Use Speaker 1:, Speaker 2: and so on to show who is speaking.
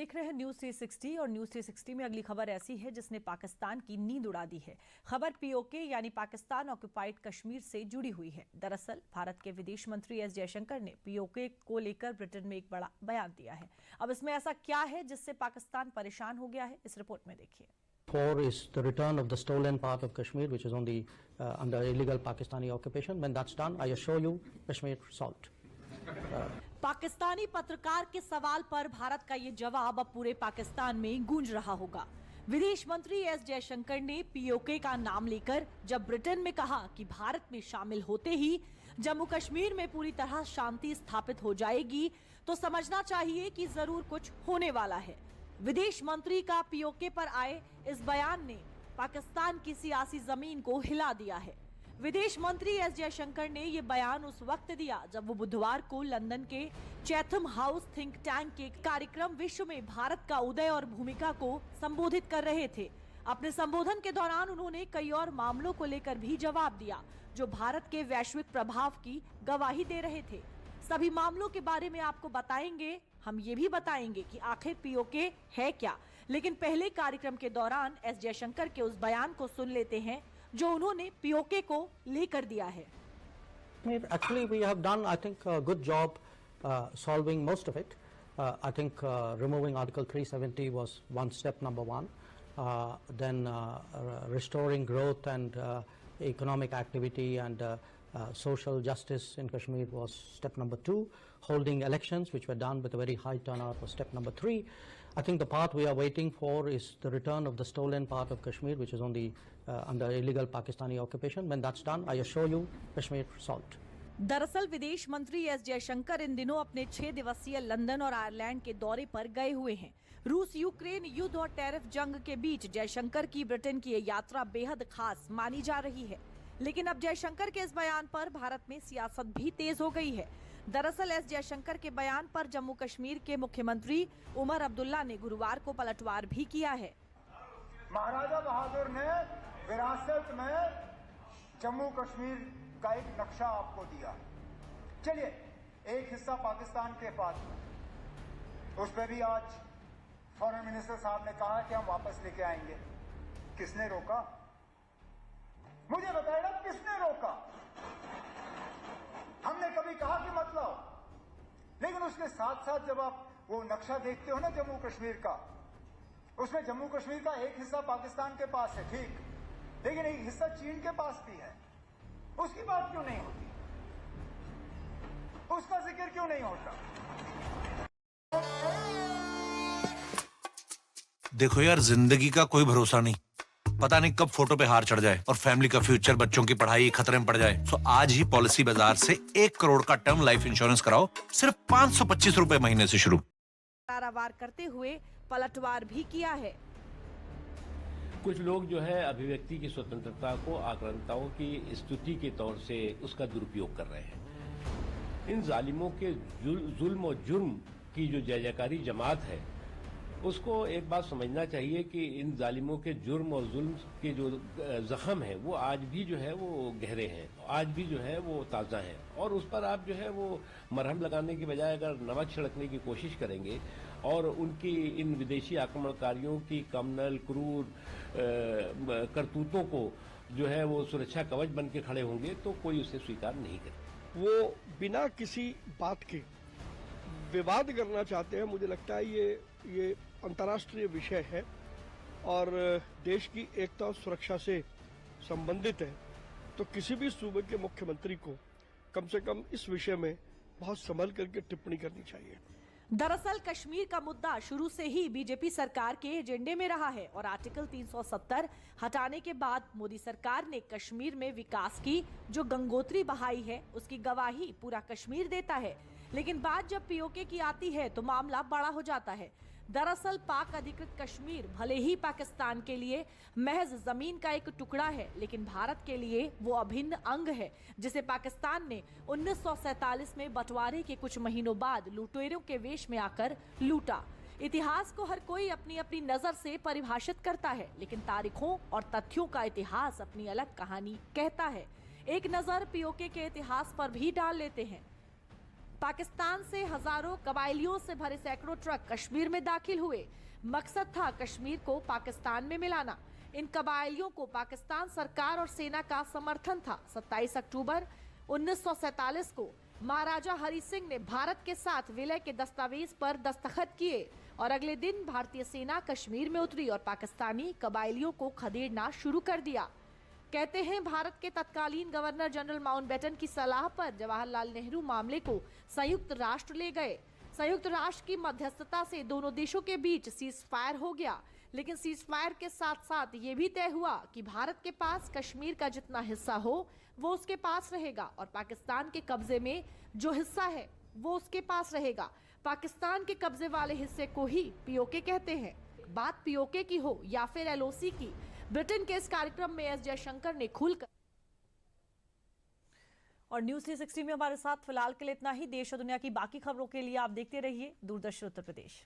Speaker 1: देख रहे हैं न्यूज 360 और न्यूज 360 में अगली खबर ऐसी है जिसने पाकिस्तान की नींद उड़ा दी है। खबर पीओके यानी पाकिस्तान ऑक्युपाइड कश्मीर से जुड़ी हुई है। दरअसल भारत के विदेश मंत्री एस जयशंकर ने पीओके को लेकर ब्रिटेन में एक बड़ा बयान दिया है। अब इसमें ऐसा क्या है जिससे पाकिस्तान परेशान हो गया है, इस रिपोर्ट में देखिए।
Speaker 2: Four is the return of the stolen part of Kashmir, which is on the under illegal Pakistani occupation. When that's done, I assure you, Kashmir solved.
Speaker 1: Pakistani पत्रकार के सवाल पर भारत का ये जवाब अब पूरे पाकिस्तान में गूंज रहा होगा। विदेश मंत्री एस जयशंकर ने पीओके का नाम लेकर जब ब्रिटेन में कहा कि भारत में शामिल होते ही जम्मू कश्मीर में पूरी तरह शांति स्थापित हो जाएगी, तो समझना चाहिए कि जरूर कुछ होने वाला है। विदेश मंत्री का पीओके पर आए इस बयान ने पाकिस्तान की सियासी जमीन को हिला दिया है। विदेश मंत्री एस जयशंकर ने ये बयान उस वक्त दिया जब वो बुधवार को लंदन के चैथम हाउस थिंक टैंक के कार्यक्रम विश्व में भारत का उदय और भूमिका को संबोधित कर रहे थे। अपने संबोधन के दौरान उन्होंने कई और मामलों को लेकर भी जवाब दिया जो भारत के वैश्विक प्रभाव की गवाही दे रहे थे। सभी मामलों के बारे में आपको बताएंगे। हम ये भी बताएंगे कि आखिर पीओके है क्या, लेकिन पहले कार्यक्रम के दौरान एस जयशंकर के उस बयान को सुन लेते हैं जो उन्होंने पीओके को लेकर दिया है।
Speaker 2: Actually, we have done, I think, a good job solving most of it. I think removing Article 370 was one step, number one. Then restoring growth and economic activity and social justice in Kashmir was step number two. Holding elections, which were done with a very high turnout, was step number three. I think the part we are waiting for is the return of the stolen part of Kashmir, which is on the under illegal Pakistani occupation. When that's done, I assure you, Kashmir solved.
Speaker 1: दरअसल विदेश मंत्री S Jaishankar इन दिनों अपने 6 दिवसीय London और Ireland के दौरे पर गए हुए हैं। रूस यूक्रेन युद्ध और टैरिफ जंग के बीच जयशंकर की ब्रिटेन की ये यात्रा बेहद खास मानी जा रही है, लेकिन अब जयशंकर के इस बयान पर भारत में सियासत भी तेज हो गई है। दरअसल एस जयशंकर के बयान पर जम्मू कश्मीर के मुख्यमंत्री उमर अब्दुल्ला ने गुरुवार को पलटवार भी किया है।
Speaker 3: महाराजा बहादुर ने विरासत में जम्मू कश्मीर का एक नक्शा आपको दिया। चलिए, एक हिस्सा पाकिस्तान के पास में, उस पर भी आज फॉरेन मिनिस्टर साहब ने कहा कि हम वापस लेके आएंगे। किसने रोका? मुझे बताइएगा, किसने रोका? हमने कभी कहा कि मत लाओ, लेकिन उसके साथ साथ जब आप वो नक्शा देखते हो ना जम्मू कश्मीर का, उसमें जम्मू कश्मीर का एक हिस्सा पाकिस्तान के पास है, ठीक, लेकिन एक हिस्सा चीन के पास भी है। उसकी बात क्यों नहीं होती? उसका जिक्र क्यों नहीं होता?
Speaker 4: देखो यार, जिंदगी का कोई भरोसा नहीं, पता नहीं कब फोटो पे हार चढ़ जाए और फैमिली का फ्यूचर, बच्चों की पढ़ाई खतरे में पड़ जाए। तो आज ही पॉलिसी बाजार से 1 करोड़ का टर्म लाइफ इंश्योरेंस कराओ, सिर्फ 525 रुपए महीने से शुरू।
Speaker 1: कारावार करते हुए पलटवार भी किया है।
Speaker 5: कुछ लोग जो है अभिव्यक्ति की स्वतंत्रता को आक्रांताओं की स्तुति के तौर से उसका दुरुपयोग कर रहे हैं। इन जालिमों के जुल्म और जुर्म की जो जय जयकारी जमात है, उसको एक बात समझना चाहिए कि इन जालिमों के जुर्म और जुल्म के जो जख्म है वो आज भी जो है वो गहरे हैं, आज भी जो है वो ताज़ा हैं, और उस पर आप जो है वो मरहम लगाने की बजाय अगर नमक छिड़कने की कोशिश करेंगे और उनकी इन विदेशी आक्रमणकारियों की कमनल क्रूर करतूतों को जो है वो सुरक्षा कवच बन के खड़े होंगे तो कोई उसे स्वीकार नहीं करे।
Speaker 6: वो बिना किसी बात के विवाद करना चाहते हैं। मुझे लगता है ये अंतर्राष्ट्रीय विषय है और देश की एकता और सुरक्षा से संबंधित है, तो किसी भी सूबे के मुख्यमंत्री को कम से कम इस विषय में बहुत संभल करके टिप्पणी करनी चाहिए।
Speaker 1: दरअसल कश्मीर का मुद्दा शुरू से ही बीजेपी सरकार के एजेंडे में रहा है और आर्टिकल 370 हटाने के बाद मोदी सरकार ने कश्मीर में विकास की जो गंगोत्री बहाई है उसकी गवाही पूरा कश्मीर देता है, लेकिन बात जब पीओके की आती है तो मामला बड़ा हो जाता है। दरअसल पाक अधिकृत कश्मीर भले ही पाकिस्तान के लिए महज जमीन का एक टुकड़ा है, लेकिन भारत के लिए वो अभिन्न अंग है जिसे पाकिस्तान ने 1947 में बंटवारे के कुछ महीनों बाद लुटेरों के वेश में आकर लूटा। इतिहास को हर कोई अपनी अपनी नजर से परिभाषित करता है, लेकिन तारीखों और तथ्यों का इतिहास अपनी अलग कहानी कहता है। एक नजर पीओके के इतिहास पर भी डाल लेते हैं। पाकिस्तान से हजारों कबायलियों से भरे सैकड़ों ट्रक कश्मीर में दाखिल हुए। मकसद था कश्मीर को पाकिस्तान में मिलाना। इन कबायलियों को पाकिस्तान सरकार और सेना का समर्थन था। 27 अक्टूबर 1947 को महाराजा हरि सिंह ने भारत के साथ विलय के दस्तावेज पर दस्तखत किए और अगले दिन भारतीय सेना कश्मीर में उतरी और पाकिस्तानी कबायलियों को खदेड़ना शुरू कर दिया। कहते हैं भारत के तत्कालीन गवर्नर जनरल माउंटबेटन की सलाह पर जवाहरलाल नेहरू मामले को संयुक्त राष्ट्र ले गए। संयुक्त राष्ट्र की मध्यस्थता से दोनों देशों के बीच सीज फायर हो गया, लेकिन सीज फायर के साथ साथ ये भी तय हुआ कि भारत के पास कश्मीर का जितना हिस्सा हो वो उसके पास रहेगा और पाकिस्तान के कब्जे में जो हिस्सा है वो उसके पास रहेगा। पाकिस्तान के कब्जे वाले हिस्से को ही पीओके कहते हैं। बात पीओके की हो या फिर एलओसी की, ब्रिटेन के इस कार्यक्रम में एस जयशंकर ने खुलकर। और न्यूज़ 360 में हमारे साथ फिलहाल के लिए इतना ही। देश और दुनिया की बाकी खबरों के लिए आप देखते रहिए दूरदर्शन उत्तर प्रदेश।